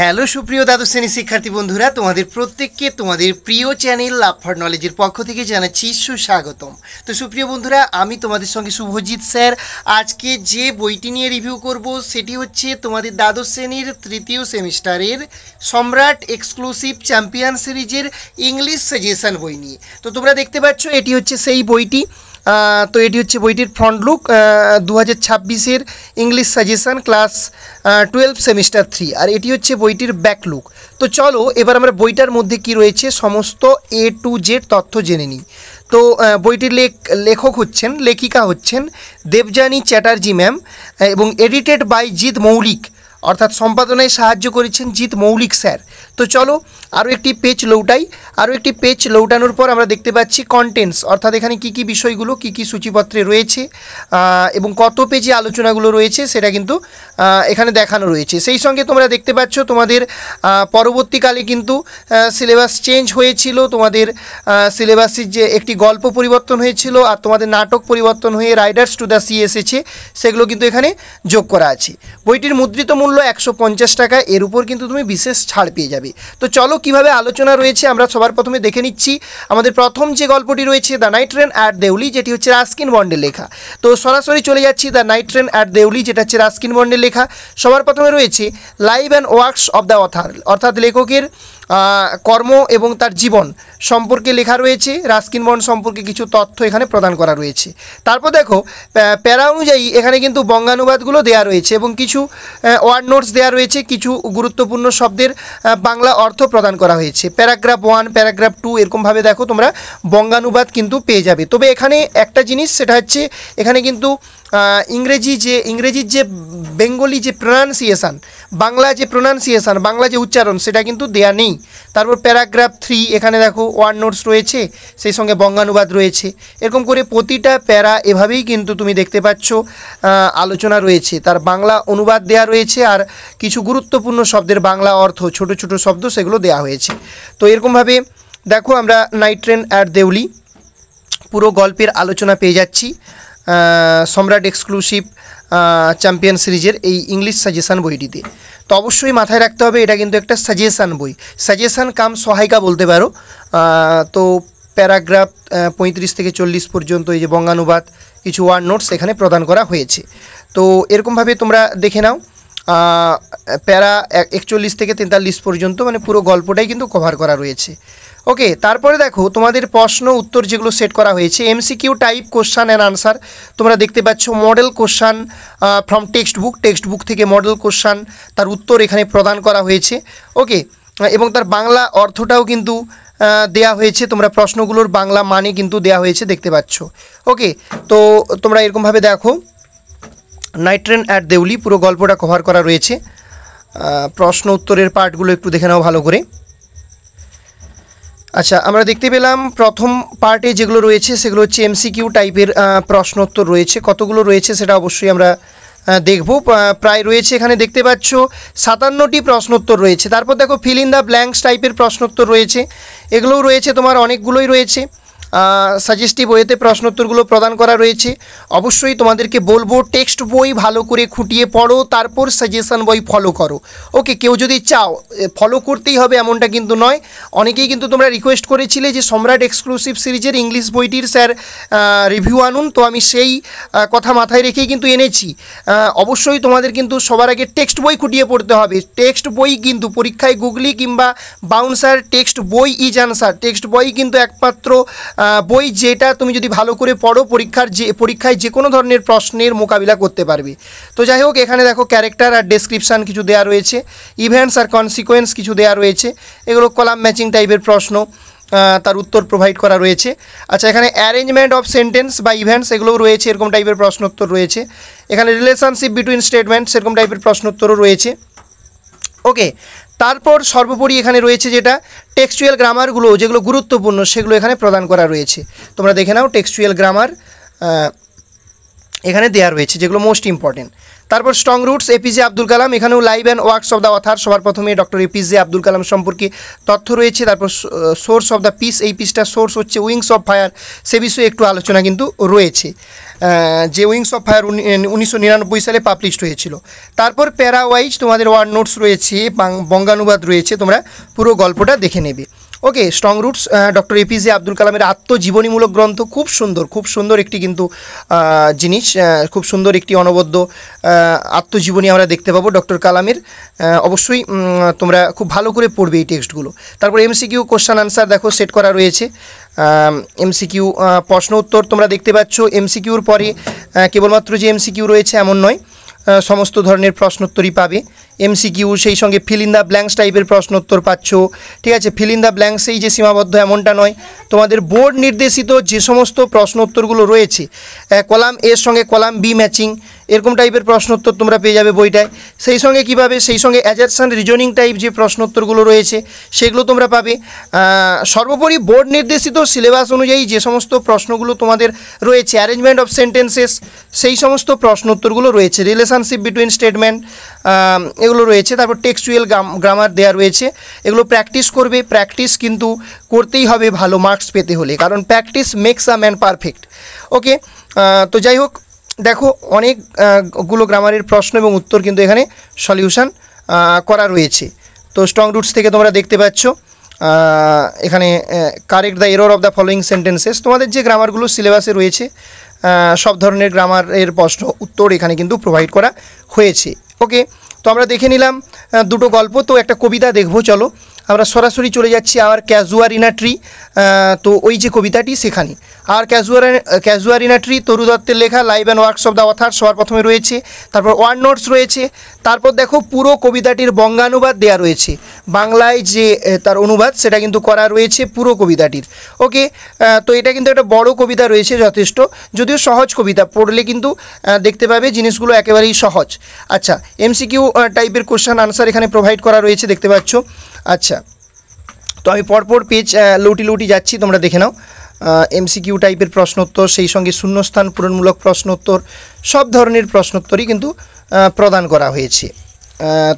Hello সুপ্রিয় দ্বাদশ শ্রেণীর শিক্ষার্থী বন্ধুরা, তোমাদের প্রত্যেককে তোমাদের প্রিয় চ্যানেল লাভ ফর নলেজের পক্ষ থেকে জানাচ্ছি সুস্বাগতম। তো সুপ্রিয় বন্ধুরা, আমি তোমাদের সঙ্গে শুভজিৎ স্যার। আজকে যে বইটি নিয়ে রিভিউ করব সেটি হচ্ছে তোমাদের দ্বাদশ শ্রেণীর তৃতীয় সেমিস্টারের সম্রাট এক্সক্লুসিভ চ্যাম্পিয়ন সিরিজের ইংলিশ সাজেশন বই নিয়ে। তো তোমরা দেখতে পাচ্ছ এটি হচ্ছে সেই বইটি। তো এটি হচ্ছে বইটির ফ্রন্ট লুক 2026-এর ইংলিশ সাজেশন ক্লাস 12 সেমিস্টার 3, আর এটি হচ্ছে বইটির ব্যাক লুক। তো চলো এবার আমরা বইটার মধ্যে কি রয়েছে সমস্ত A to Z তথ্য জেনে নিই। তো বইটির লেখিকা হচ্ছেন দেবযানী চ্যাটার্জি ম্যাম, এবং এডিটেড বাই জিৎ মৌলিক, অর্থাৎ সম্পাদনায় সাহায্য করেছেন জিৎ মৌলিক স্যার। তো চলো আরও একটি পেজ লৌটানোর পর আমরা দেখতে পাচ্ছি কন্টেন্টস, অর্থাৎ এখানে কী কী বিষয়গুলো কী কী সূচিপত্রে রয়েছে এবং কত পেজে আলোচনাগুলো রয়েছে সেটা কিন্তু এখানে দেখানো রয়েছে। সেই সঙ্গে তোমরা দেখতে পাচ্ছ তোমাদের পরবর্তীকালে কিন্তু সিলেবাস চেঞ্জ হয়েছিল, তোমাদের সিলেবাসের যে একটি গল্প পরিবর্তন হয়েছিল আর তোমাদের নাটক পরিবর্তন হয়ে রাইডার্স টু দ্য সি এসেছে, সেগুলো কিন্তু এখানে যোগ করা আছে। বইটির মুদ্রিত মূল্য 150 টাকা, এর উপর কিন্তু তুমি বিশেষ ছাড় পেয়ে যাবে। তো চলো কিভাবে আলোচনা রয়েছে আমরা সবার প্রথমে দেখে নিচ্ছি। আমাদের প্রথম যে গল্পটি রয়েছে the night train at Deoli, যেটি হচ্ছে রাস্কিন বন্ডের লেখা। তো সরাসরি চলে যাচ্ছি the night train at Deoli, যেটা হচ্ছে রাস্কিন বন্ডের লেখা। সবার প্রথমে রয়েছে life and works of the author, অর্থাৎ লেখকের কর্ম এবং তার জীবন সম্পর্কে লেখা রয়েছে। রাস্কিন বন্ড সম্পর্কে কিছু তথ্য এখানে প্রদান করা রয়েছে। তারপর দেখো প্যারা অনুযায়ী এখানে কিন্তু বঙ্গানুবাদগুলো দেওয়া রয়েছে এবং কিছু ওয়ার্ড নোটস দেওয়া রয়েছে, কিছু গুরুত্বপূর্ণ শব্দের বাংলা অর্থ প্রদান করা হয়েছে। প্যারাগ্রাফ 1, প্যারাগ্রাফ 2 এরকমভাবে দেখো তোমরা বঙ্গানুবাদ কিন্তু পেয়ে যাবে। তবে এখানে একটা জিনিস, সেটা হচ্ছে এখানে কিন্তু ইংরেজির যে বেঙ্গলি যে প্রোনাউন্সিয়েশান, বাংলা যে উচ্চারণ সেটা কিন্তু দেয়া নেই। তারপর প্যারাগ্রাফ 3 এখানে দেখো ওয়ার্ড নোটস রয়েছে, সেই সঙ্গে বঙ্গানুবাদ রয়েছে। এরকম করে প্রতিটা প্যারা এভাবেই কিন্তু তুমি দেখতে পাচ্ছ আলোচনা রয়েছে, তার বাংলা অনুবাদ দেয়া রয়েছে, আর কিছু গুরুত্বপূর্ণ শব্দের বাংলা অর্থ, ছোট ছোট শব্দ, সেগুলো দেয়া হয়েছে। তো এরকমভাবে দেখো আমরা নাইট ট্রেন অ্যাট দেউলি পুরো গল্পের আলোচনা পেয়ে যাচ্ছি সম্রাট এক্সক্লুসিভ চ্যাম্পিয়ন সিরিজের এই ইংলিশ সাজেশান বইটিতে। তো অবশ্যই মাথায় রাখতে হবে এটা কিন্তু একটা সাজেশান বই, সাজেশান কাম সহায়িকা বলতে পারো। তো প্যারাগ্রাফ 35 থেকে 40 পর্যন্ত এই যে বঙ্গানুবাদ, কিছু ওয়ার্ড নোটস এখানে প্রদান করা হয়েছে। তো এরকমভাবে তোমরা দেখে নাও প্যারা 41 থেকে 43 পর্যন্ত, মানে পুরো গল্পটাই কিন্তু কভার করা রয়েছে। ওকে, তারপরে দেখো তোমাদের প্রশ্ন উত্তর যেগুলো সেট করা হয়েছে MCQ type question and answer. তোমরা দেখতে পাচ্ছ model question from text book থেকে মডেল কোশ্চান, তার উত্তর এখানে প্রদান করা হয়েছে। ওকে, এবং তার বাংলা অর্থটাও কিন্তু দেয়া হয়েছে, তোমরা প্রশ্নগুলোর বাংলা মানে কিন্তু দেয়া হয়েছে দেখতে পাচ্ছ। ওকে, তো তোমরা এরকমভাবে দেখো নাইট ট্রেন অ্যাট দেউলি পুরো গল্পটা কভার করা রয়েছে। প্রশ্ন উত্তরের পার্টগুলো একটু দেখে নাও ভালো করে। আচ্ছা, আমরা দেখতে পেলাম প্রথম পার্টে যেগুলো রয়েছে সেগুলো হচ্ছে MCQ টাইপের প্রশ্নোত্তর রয়েছে। কতগুলো রয়েছে সেটা অবশ্যই আমরা দেখব। প্রায় রয়েছে এখানে দেখতে পাচ্ছ 57টি প্রশ্নোত্তর রয়েছে। তারপর দেখো ফিল ইন দ্য ব্ল্যাঙ্কস টাইপের প্রশ্নোত্তর রয়েছে, এগুলোও রয়েছে, তোমার অনেকগুলোই রয়েছে। সাজেস্টিভ ওয়েতে প্রশ্নোত্তরগুলো প্রদান করা রয়েছে। অবশ্যই তোমাদেরকে বলবো টেক্সট বই ভালো করে খুঁটিয়ে পড়ো, তারপর সাজেশন বই ফলো করো। ওকে, কেউ যদি চাও ফলো করতেই হবে এমনটা কিন্তু নয়। অনেকেই কিন্তু তোমরা রিকোয়েস্ট করেছিলে যে সম্রাট এক্সক্লুসিভ সিরিজের ইংলিশ বইটির স্যার রিভিউ আনুন, তো আমি সেই কথা মাথায় রেখেই কিন্তু এনেছি। অবশ্যই তোমাদের কিন্তু সবার আগে টেক্সট বই খুঁটিয়ে পড়তে হবে। টেক্সট বই কিন্তু পরীক্ষায় গুগলি কিংবা বাউন্সার টেক্সট বই ইজ আনসার, টেক্সট বই কিন্তু একমাত্র বই যেটা তুমি যদি ভালো করে পড়ো পরীক্ষায় যে কোনো ধরনের প্রশ্নের মোকাবিলা করতে পারবে। তো যাই হোক, এখানে দেখো ক্যারেক্টার আর ডেসক্রিপশান কিছু দেওয়া রয়েছে, ইভেন্টস আর কনসিকোয়েন্স কিছু দেওয়া রয়েছে, এগুলো কলাম ম্যাচিং টাইপের প্রশ্ন, তার উত্তর প্রোভাইড করা রয়েছে। আচ্ছা, এখানে অ্যারেঞ্জমেন্ট অফ সেন্টেন্স বা ইভেন্টস এগুলোও রয়েছে, এরকম টাইপের প্রশ্নোত্তর রয়েছে। এখানে রিলেশনশিপ বিটুইন স্টেটমেন্টস এরকম টাইপের প্রশ্নোত্তরও রয়েছে। ওকে, তারপর সর্বোপরি এখানে রয়েছে যেটা টেক্সচুয়াল গ্রামারগুলো, যেগুলো গুরুত্বপূর্ণ সেগুলো এখানে প্রদান করা রয়েছে। তোমরা দেখে নাও টেক্সচুয়াল গ্রামার এখানে দেওয়া রয়েছে যেগুলো মোস্ট ইম্পর্টেন্ট। তারপর strong roots APJ Abdul Kalam, এখানেও live and works of the author, সবার প্রথমে ডক্টর এপিজে আব্দুল কালাম সম্পর্কে তথ্য রয়েছে। তারপর সোর্স অফ দ্য পিস, এই পিসটার সোর্স হচ্ছে উইংস অফ ফায়ার, সে বিষয়ে একটু আলোচনা কিন্তু রয়েছে, যে উইংস অফ ফায়ার 1999 সালে পাবলিশড হয়েছিল। তারপর প্যারা ওয়াইজ তোমাদের ওয়ার্ড নোটস রয়েছে, বঙ্গানুবাদ রয়েছে, তোমরা পুরো গল্পটা দেখে নেবে। Okay, strong roots doctor APJ Abdul কালামের আত্মজীবনীমূলক গ্রন্থ, খুব সুন্দর একটি কিন্তু জিনিস, খুব সুন্দর একটি অনবদ্য আত্মজীবনী আমরা দেখতে পাবো ডক্টর কালামের। অবশ্যই তোমরা খুব ভালো করে পড়বে এই টেক্সটগুলো। তারপর এমসিকিউ কোশ্চেন আনসার দেখো সেট করা রয়েছে, এমসিকিউ প্রশ্ন উত্তর তোমরা দেখতে পাচ্ছ। এমসিকিউর পরে কেবলমাত্র যে এমসিকিউ রয়েছে এমন নয়, সমস্ত ধরনের প্রশ্নোত্তরই পাবে। এমসিকিউ সেই সঙ্গে ফিল ইন দ্য ব্ল্যাঙ্কস টাইপের প্রশ্নোত্তর পাচ্ছ, ঠিক আছে। ফিল ইন দ্য ব্ল্যাঙ্কসেই যে সীমাবদ্ধ এমনটা নয়, তোমাদের বোর্ড নির্দেশিত যে সমস্ত প্রশ্নোত্তরগুলো রয়েছে, কলাম এর সঙ্গে কলাম বি ম্যাচিং, এরকম টাইপের প্রশ্নোত্তর তোমরা পেয়ে যাবে বইটায়। সেই সঙ্গে কীভাবে, সেই সঙ্গে অ্যাজারশন রিজনিং টাইপ যে প্রশ্নোত্তরগুলো রয়েছে সেগুলো তোমরা পাবে। সর্বোপরি বোর্ড নির্দেশিত সিলেবাস অনুযায়ী যে সমস্ত প্রশ্নগুলো তোমাদের রয়েছে, অ্যারেঞ্জমেন্ট অফ সেন্টেন্সেস, সেই সমস্ত প্রশ্নোত্তরগুলো রয়েছে, রিলেশনশিপ বিটুইন স্টেটমেন্ট, এগুলো রয়েছে। তারপর টেক্সচুয়াল গ্রামার দেওয়া রয়েছে, এগুলো প্র্যাকটিস করবে। প্র্যাকটিস কিন্তু করতেই হবে ভালো মার্কস পেতে হলে, কারণ practice makes a man perfect. Okay, তো যাই হোক, দেখো অনেকগুলো গ্রামারের প্রশ্ন এবং উত্তর কিন্তু এখানে সলিউশন করা রয়েছে। তো স্ট্রং রুটস থেকে তোমরা দেখতে পাচ্ছ এখানে correct the error of the following sentences, তোমাদের যে গ্রামারগুলো সিলেবাসে রয়েছে সব ধরনের গ্রামারের প্রশ্ন উত্তর এখানে কিন্তু প্রোভাইড করা হয়েছে। ওকে, তো আমরা দেখে নিলাম দুটো গল্প। তো একটা কবিতা দেখবো, চলো আমরা সরাসরি চলে যাচ্ছি our casuarina tree. তো ওই যে কবিতাটি সেখানে আর casuarina tree, Toru দত্তের লেখা, life and works of the author সবার প্রথমে রয়েছে। তারপর ওয়ার্ড নোটস রয়েছে। তারপর দেখো পুরো কবিতাটির বঙ্গানুবাদ দেওয়া রয়েছে, বাংলায় যে তার অনুবাদ সেটা কিন্তু করা রয়েছে পুরো কবিতাটির। ওকে, তো এটা কিন্তু একটা বড় কবিতা রয়েছে যথেষ্ট, যদিও সহজ কবিতা, পড়লে কিন্তু দেখতে পাবে জিনিসগুলো একেবারেই সহজ। আচ্ছা, এমসিকিউ টাইপের কোশ্চেন আনসার এখানে প্রোভাইড করা রয়েছে, দেখতে পাচ্ছ। আচ্ছা, তো আমি পরপর পেজ লুটি যাচ্ছি, তোমরা দেখে নাও। এমসিকিউ টাইপের প্রশ্নোত্তর, সেই সঙ্গে শূন্যস্থান পূরণমূলক প্রশ্নোত্তর, সব ধরনের প্রশ্নোত্তরই কিন্তু প্রদান করা হয়েছে।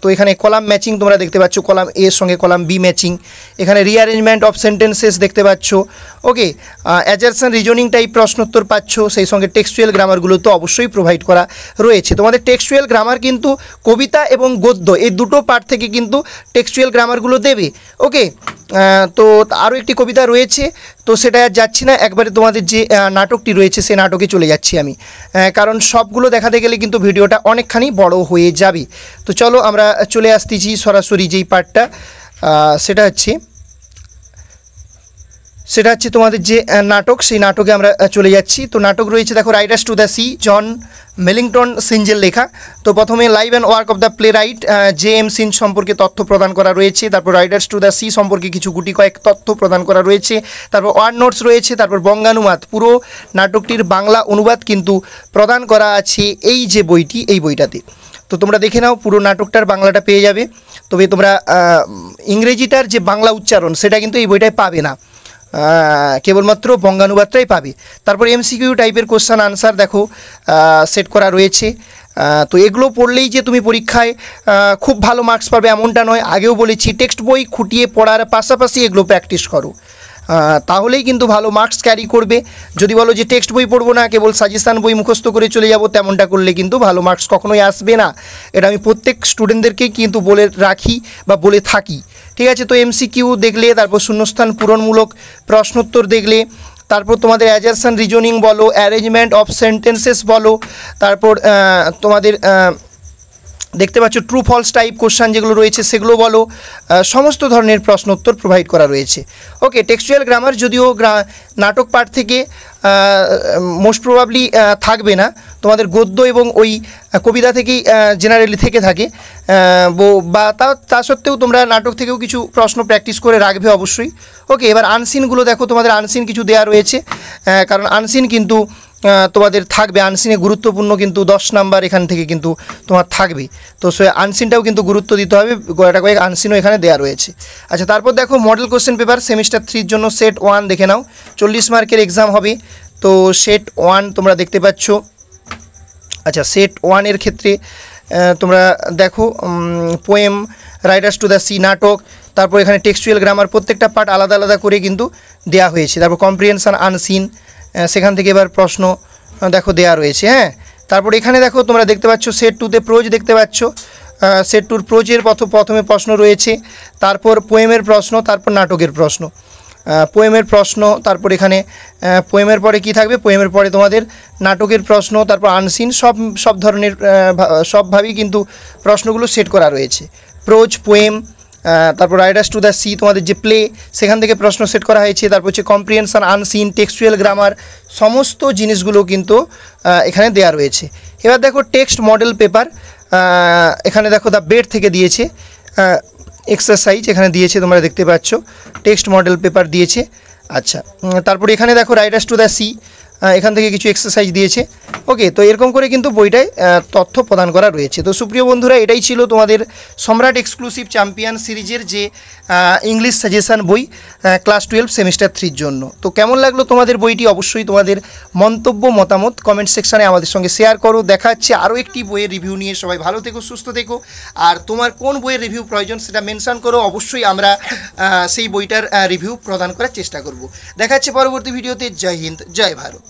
তো এখানে কলাম ম্যাচিং তোমরা দেখতে পাচ্ছ, কলাম এর সঙ্গে কলাম বি ম্যাচিং, এখানে রিঅ্যারেঞ্জমেন্ট অফ সেন্টেন্সেস দেখতে পাচ্ছ। ওকে, অ্যাজারশন রিজনিং টাইপ প্রশ্নোত্তর পাচ্ছ, সেই সঙ্গে টেক্সচুয়াল গ্রামারগুলো তো অবশ্যই প্রোভাইড করা রয়েছে। তোমাদের টেক্সচুয়াল গ্রামার কিন্তু কবিতা এবং গদ্য এই দুটো পার্ট থেকে কিন্তু টেক্সচুয়াল গ্রামারগুলো দেবে। ওকে, তো আরও একটি কবিতা রয়েছে, তো সেটা আর যাচ্ছি না, একবারে তোমাদের যে নাটকটি রয়েছে সেই নাটকে চলে যাচ্ছি আমি, কারণ সবগুলো দেখাতে গেলে কিন্তু ভিডিওটা অনেকখানি বড় হয়ে যাবে। তো চলো আমরা চলে আসতেছি সরাসরি যেই পার্টটা, সেটা হচ্ছে তোমাদের যে নাটক, সেই নাটকে আমরা চলে যাচ্ছি। তো নাটক রয়েছে দেখো, riders to the sea, John Millington সিঞ্জের লেখা। তো প্রথমে life and work of the playwright J M Synge সম্পর্কে তথ্য প্রদান করা রয়েছে। তারপর রাইডার্স টু দ্য সি সম্পর্কে কিছু গুটি কয়েক তথ্য প্রদান করা রয়েছে। তারপর ওয়ার্ড নোটস রয়েছে। তারপর বঙ্গানুবাদ, পুরো নাটকটির বাংলা অনুবাদ কিন্তু প্রদান করা আছে এই যে বইটি, এই বইটাতে। তো তোমরা দেখে নাও, পুরো নাটকটার বাংলাটা পেয়ে যাবে। তবে তোমরা ইংরেজিটার যে বাংলা উচ্চারণ সেটা কিন্তু এই বইটায় পাবে না, কেবলমাত্র বঙ্গানুবাদটাই পাবে। তারপর এমসিকিউ টাইপের কোশ্চেন আনসার দেখো সেট করা রয়েছে। তো এগুলো পড়লেই যে তুমি পরীক্ষায় খুব ভালো মার্কস পাবে এমনটা নয়, আগেও বলেছি টেক্সট বই খুঁটিয়ে পড়ার পাশাপাশি এগুলো প্র্যাকটিস করো, তাহলেই কিন্তু ভালো মার্কস ক্যারি করবে। যদি বলো যে টেক্সট বই পড়বো না, কেবল সাজেশান বই মুখস্থ করে চলে যাব, তেমনটা করলে কিন্তু ভালো মার্কস কখনোই আসবে না। এটা আমি প্রত্যেক স্টুডেন্টদেরকেই কিন্তু বলে রাখি বা বলে থাকি, ঠিক আছে। তো এমসিকিউ দেখলে, তারপর শূন্যস্থান পূরণমূলক প্রশ্নোত্তর দেখলে, তারপর তোমাদের অ্যাজারশন রিজনিং বলো, অ্যারেঞ্জমেন্ট অফ সেন্টেন্সেস বলো, তারপর তোমাদের দেখতে পাচ্ছ ট্রু ফলস টাইপ কোশ্চেন যেগুলো রয়েছে সেগুলো বলো, সমস্ত ধরনের প্রশ্ন উত্তর প্রোভাইড করা রয়েছে। ওকে, টেক্সচুয়াল গ্রামার যদিও নাটক পাঠ থেকে মোস্ট প্রবাবলি থাকবে না, তোমাদের গদ্য এবং ওই কবিতা থেকেই জেনারেলি থেকে থাকে, বা তা সত্ত্বেও তোমরা নাটক থেকেও কিছু প্রশ্ন প্র্যাকটিস করে রাখবে অবশ্যই। ওকে, এবার আনসিনগুলো দেখো, তোমাদের আনসিন কিছু দেওয়া রয়েছে, কারণ আনসিন কিন্তু তোমাদের থাকবে, আনসিনে গুরুত্বপূর্ণ কিন্তু 10 নাম্বার এখান থেকে কিন্তু তোমার থাকবে। তো সে আনসিনটাও কিন্তু গুরুত্ব দিতে হবে, কয়েকটা কয়েক আনসিনও এখানে দেওয়া রয়েছে। আচ্ছা, তারপর দেখো মডেল কোশ্চেন পেপার সেমিস্টার 3-র জন্য সেট 1 দেখে নাও, 40 মার্কের এক্সাম হবে। তো সেট 1 তোমরা দেখতে পাচ্ছ। আচ্ছা, সেট 1-এর ক্ষেত্রে তোমরা দেখো poem, Riders to the C, নাটক, তারপর এখানে টেক্সচুয়াল গ্রামার, প্রত্যেকটা পার্ট আলাদা আলাদা করে কিন্তু দেওয়া হয়েছে। তারপর কম্প্রিহেনশন আনসিন, সেখান থেকে এবার প্রশ্ন দেখো দেওয়া রয়েছে। হ্যাঁ, তারপর এখানে দেখো তোমরা দেখতে পাচ্ছ সেট 2-তে প্রোজ দেখতে পাচ্ছ। সেট 2-র প্রোজের প্রথমে প্রশ্ন রয়েছে, তারপর পোয়েমের প্রশ্ন, তারপর নাটকের প্রশ্ন। পোয়েমের প্রশ্ন, তারপর এখানে পোয়েমের পরে কি থাকবে, পোয়েমের পরে তোমাদের নাটকের প্রশ্ন, তারপর আনসিন, সব ধরনের সবভাবেই কিন্তু প্রশ্নগুলো সেট করা রয়েছে। প্রোজ, পোয়েম, তারপর রাইডার্স টু দ্য সি তোমাদের যে প্লে, সেখান থেকে প্রশ্ন সেট করা হয়েছে। তারপর হচ্ছে কম্প্রিহেনশন আনসিন, টেক্সচুয়াল গ্রামার, সমস্ত জিনিসগুলো কিন্তু এখানে দেওয়া রয়েছে। এবার দেখো টেক্সট মডেল পেপার, এখানে দেখো দ্য বেড থেকে দিয়েছে এক্সারসাইজ, এখানে দিয়েছে তোমরা দেখতে পাচ্ছ, টেক্সট মডেল পেপার দিয়েছে। আচ্ছা, তারপর এখানে দেখো রাইডার্স টু দ্য সি, এখান থেকে কিছু এক্সারসাইজ দিয়েছে। ওকে, তো এরকম করে কিন্তু বইটায় তথ্য প্রদান করা রয়েছে। তো সুপ্রিয় বন্ধুরা, এটাই ছিল তোমাদের সম্রাট এক্সক্লুসিভ চ্যাম্পিয়ন সিরিজের যে ইংলিশ সাজেশান বই ক্লাস 12 সেমিস্টার 3-র জন্য। তো কেমন লাগলো তোমাদের বইটি, অবশ্যই তোমাদের মন্তব্য মতামত কমেন্ট সেকশানে আমাদের সঙ্গে শেয়ার করো। দেখা হচ্ছে আরও একটি বইয়ের রিভিউ নিয়ে। সবাই ভালো থেকো, সুস্থ থেকো, আর তোমার কোন বইয়ের রিভিউ প্রয়োজন সেটা মেনশন করো, অবশ্যই আমরা সেই বইটার রিভিউ প্রদান করার চেষ্টা করব। দেখা হচ্ছে পরবর্তী ভিডিওতে। জয় হিন্দ, জয় ভারত।